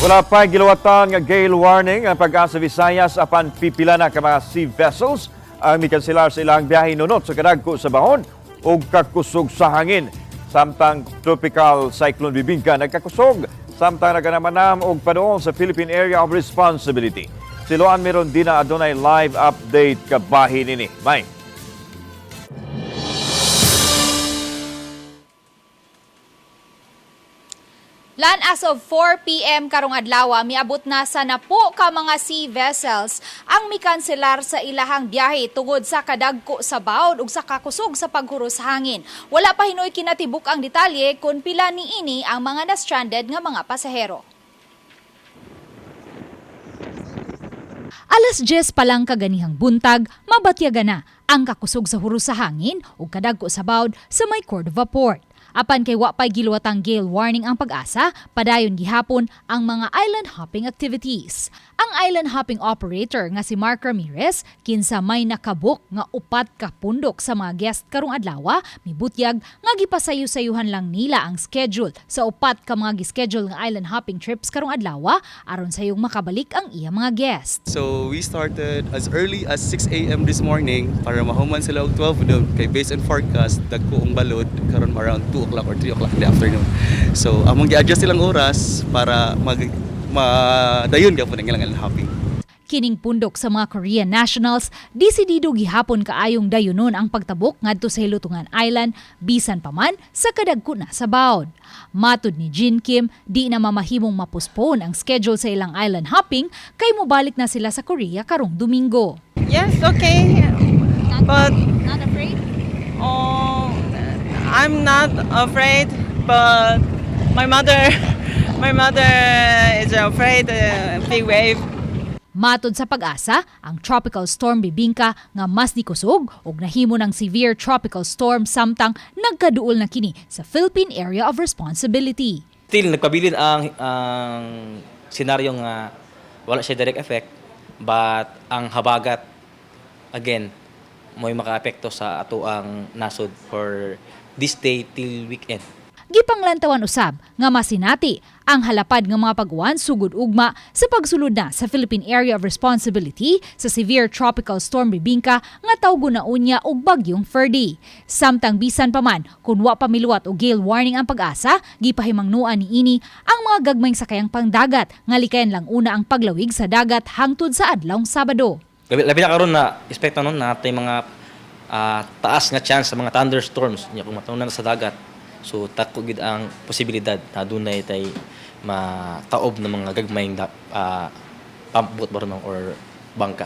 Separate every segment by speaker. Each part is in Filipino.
Speaker 1: Wala pa gilawatan nga gale warning ang Pag-asa Visayas apan pipila na ka mga sea vessels ang mikanselar sa ilang biyahe nunot sa kadagko sa bahon o kakusog sa hangin. Samtang tropical cyclone Bibingka nagkakusog, samtang naganamanam og padoon sa Philippine Area of Responsibility. Siloan meron din na adunay live update kabahin nini. May.
Speaker 2: Lan as of 4 p.m. karong adlaw, miabot na sa 10 ka mga sea vessels ang mikanselar sa ilahang biyahe tungod sa kadagko sa bawd ug sa kakusog sa paghuros hangin. Wala pa hinoy kinatibuk ang detalye kung pila niini ang mga na-stranded nga mga pasahero. Alas 10 pa lang kaganihang buntag, mabatyaga na ang kakusog sa huros sa hangin ug kadagko sa bawd sa may Cordova Port. Apan kay wa pay giluwatang gale warning ang Pag-asa, padayon gihapon ang mga island hopping activities. Ang island hopping operator nga si Mark Ramirez kinsa may nakabuk nga 4 ka pundok sa mga guest karong adlaw, mibutyag nga gipasayo-sayuhan lang nila ang schedule sa 4 ka mga gischedule nga island hopping trips karong adlaw aron sayong makabalik ang iya mga guest.
Speaker 3: So we started as early as 6 a.m. this morning para mahuman sila og 12 noon kay based on forecast dagko ang balod karon around 2 o'clock or 3 o'clock in the afternoon. So among gi-adjust silang oras para madayon gyapon ang ilang hopping.
Speaker 2: Kining pundok sa mga Korean nationals, desidido gihapon kaayong dayonon ang pagtabok ngadto sa Hilutungan Island bisan pa man sa kadagko na sa bawd. Matud ni Jin Kim, di na mamahimong mapospone ang schedule sa ilang island hopping kay mobalik na sila sa Korea karong Domingo.
Speaker 4: Yes, okay. But
Speaker 2: Not afraid?
Speaker 4: I'm not afraid, but my mother is afraid big wave.
Speaker 2: Matod sa Pag-asa, ang tropical storm Bibingka nga mas nikusog og nahimo ng severe tropical storm samtang nagkaduol na kini sa Philippine Area of Responsibility.
Speaker 5: Still, nagpabilin ang senaryo nga wala siya direct effect, but ang habagat, again, mo'y maka-apekto sa ato ang nasod for this day till weekend.
Speaker 2: Gipanglantawan usab nga masinati ang halapad nga mga pagwan sugod ugma sa pagsulod na sa Philippine Area of Responsibility sa severe tropical storm Bibingka nga tawgo na unya og bagyong Ferdy. Samtang bisan pa man kun wa pa miluwat og gale warning ang Pag-asa, gipahimangnuan niini ang mga gagmayng sakayang pangdagat nga likayan lang una ang paglawig sa dagat hangtod sa adlawng Sabado.
Speaker 5: Labi na karon na expect na nun natay mga taas nga chance sa mga thunderstorms nya kung matunan sa dagat. So tako gid ang posibilidad na dunay tay mataob na mga gagmayng pampbot baron or bangka.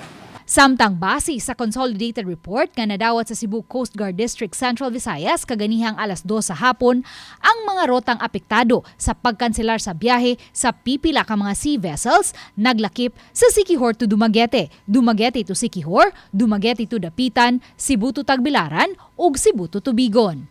Speaker 2: Samtang base sa consolidated report nga nadawat sa Cebu Coast Guard District Central Visayas kaganihang alas 2 sa hapon, ang mga rotang apektado sa pagkanselar sa biyahe sa pipila ka mga sea vessels naglakip sa Siquijor to Dumaguete, Dumaguete to Siquijor, Dumaguete to Dapitan, Cebu to Tagbilaran ug Cebu to Tubigon.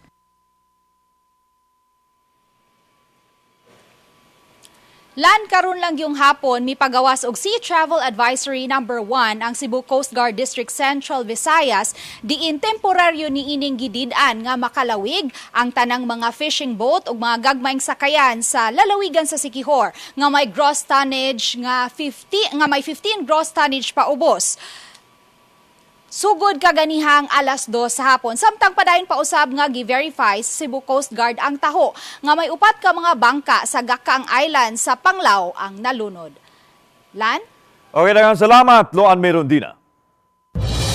Speaker 2: Lan karon lang yung hapon, mipagawas og Sea Travel Advisory number 1 ang Cebu Coast Guard District Central Visayas diin temporaryo niining gidid-an nga makalawig ang tanang mga fishing boat ug mga gagmayng sakayan sa lalawigan sa Siquijor nga may gross tonnage nga 15 gross tonnage pa ubos. Sugod kaganihang alas 2 sa hapon. Samtang padayon pa usab nga gi-verify sa Cebu Coast Guard ang taho nga may 4 ka mga bangka sa Gakaang Island sa Panglao ang nalunod. Lan?
Speaker 1: Okay, daghang salamat, Loan Merondina.